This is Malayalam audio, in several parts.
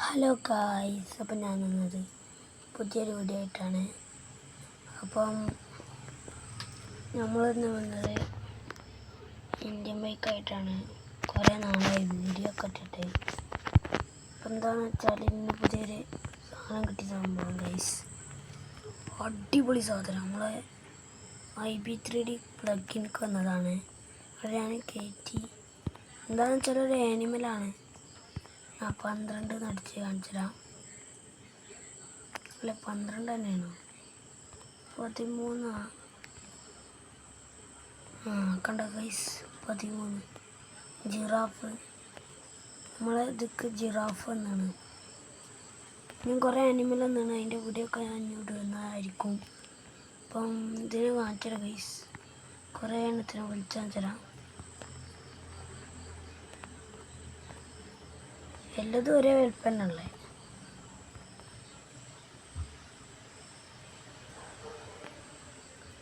ഹലോ ഗായ്സ്, അപ്പം ഞാൻ വന്നത് പുതിയൊരു വീഡിയോ ആയിട്ടാണ്. അപ്പം നമ്മളിന്ന് വന്നത് ഇന്ത്യൻ ബൈക്കായിട്ടാണ്. കുറേ നാളായി വീഡിയോ ഒക്കെ ഇട്ടിട്ട്. അപ്പം എന്താണെന്ന് വെച്ചാൽ ഇന്ന് പുതിയൊരു സാധനം കിട്ടിയ സംഭവം ഗൈസ്. അടിപൊളി സാധനം, നമ്മളെ IB3D പ്ലഗിനൊക്കെ വന്നതാണ്. അവിടെ ഞാൻ കയറ്റി. എന്താണെന്ന് വെച്ചാൽ ഒരു ആനിമലാണ്. 12 അടിച്ച് കാണിച്ചുതരാം. അല്ല, 12 തന്നെയാണോ? 13. കണ്ട ഗൈസ്, 13 ജിറാഫ്. നമ്മളെ ഇതൊക്കെ ജിറാഫ് എന്നാണ്. ഞാൻ കുറേ ആനിമൽ എന്നാണ് അതിൻ്റെ വീഡിയോ ഒക്കെ ഞാൻ ഇടുന്നതായിരിക്കും. അപ്പം ഇതിന് കാണിച്ചുതരാം ഗൈസ്. കുറേ എണ്ണത്തിന് വിളിച്ചാൽ തരാം. എല്ലതും ഒരേ വലുപ്പന്നല്ലേ.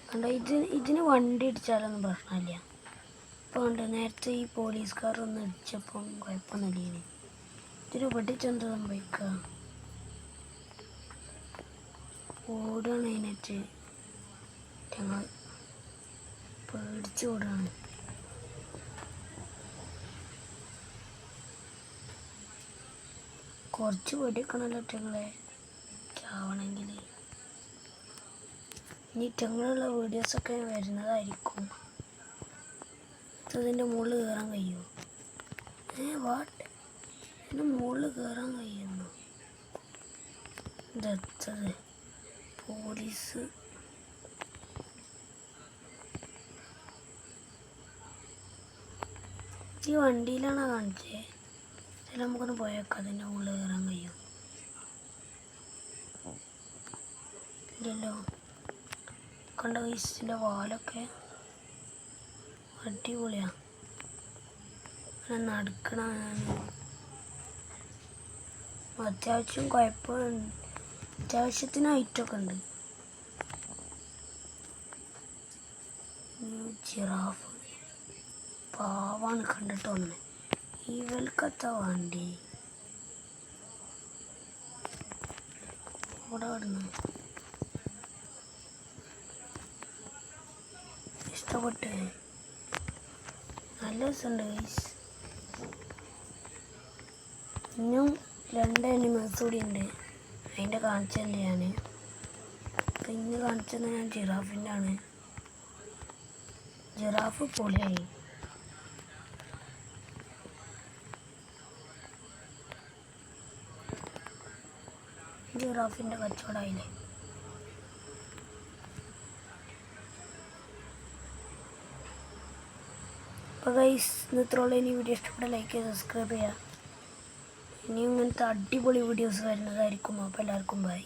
കണ്ട, ഇതിന് വണ്ടി ഇടിച്ചാലൊന്നും പ്രശ്നമില്ല. ഇപ്പോൾ ഉണ്ട്, നേരത്തെ ഈ പോലീസുകാർ ഒന്ന് ഇടിച്ചപ്പം കുഴപ്പമൊന്നുമില്ല. ഇതിന് വെടിച്ചെന്ത് സംഭവിക്കുക? ഓടുകയാണ് അതിനകത്ത്. ഞങ്ങൾ പേടിച്ച് ഓടുകയാണ്. കുറച്ച് വെടിക്കണമല്ലോ ഒറ്റങ്ങളെ ചാവണമെങ്കിൽ. ഇനി ഇറ്റങ്ങളുള്ള വീഡിയോസൊക്കെ വരുന്നതായിരിക്കും. ഇതിൻ്റെ മുകളിൽ കയറാൻ കഴിയുമോ? വാട്ട്, ഇതിൻ്റെ മുകളിൽ കയറാൻ കഴിയുന്നു? ഇതെത്തത് പോലീസ്. ഈ വണ്ടിയിലാണോ കാണിച്ചത്? ഇതിൽ നമുക്കൊന്ന് പോയേക്കാം. അതിൻ്റെ മുകളിൽ കയറാൻ കഴിയും ഇല്ലല്ലോ. കണ്ട വയസ്സിൻ്റെ വാലൊക്കെ അടിപൊളിയാണ്. അങ്ങനെ നടക്കണ അത്യാവശ്യം അത്യാവശ്യത്തിന് ഹൈറ്റൊക്കെ ഉണ്ട്. ജിറാഫ് പാവാണ് കണ്ടിട്ട് വന്നത്. ഇവൽക്കത്ത വണ്ടി ഇവിടെ വിടുന്നു. ഇഷ്ടപ്പെട്ട് നല്ല രസമുണ്ട് ഗൈസ്. ഇന്നും 2 അനിമൽസ് കൂടി ഉണ്ട്. അതിൻ്റെ കാണിച്ചല്ലേ ഞാൻ. അപ്പം ഇന്ന് കാണിച്ചത് ഞാൻ ജിറാഫിൻ്റെ ആണ്. ജിറാഫ് പൊളിയായി. ജിറാഫിൻ്റെ കച്ചവടമായില്ലേ. അപ്പോൾ ഗൈസ്, ഇന്നത്രോളം ഇനി വീഡിയോ ഇഷ്ടപ്പെട്ട ലൈക്ക് ചെയ്ത് സബ്സ്ക്രൈബ് ചെയ്യുക. ഇനിയും ഇങ്ങനത്തെ അടിപൊളി വീഡിയോസ് വരുന്നതായിരിക്കും. അപ്പോൾ എല്ലാവർക്കും ബൈ.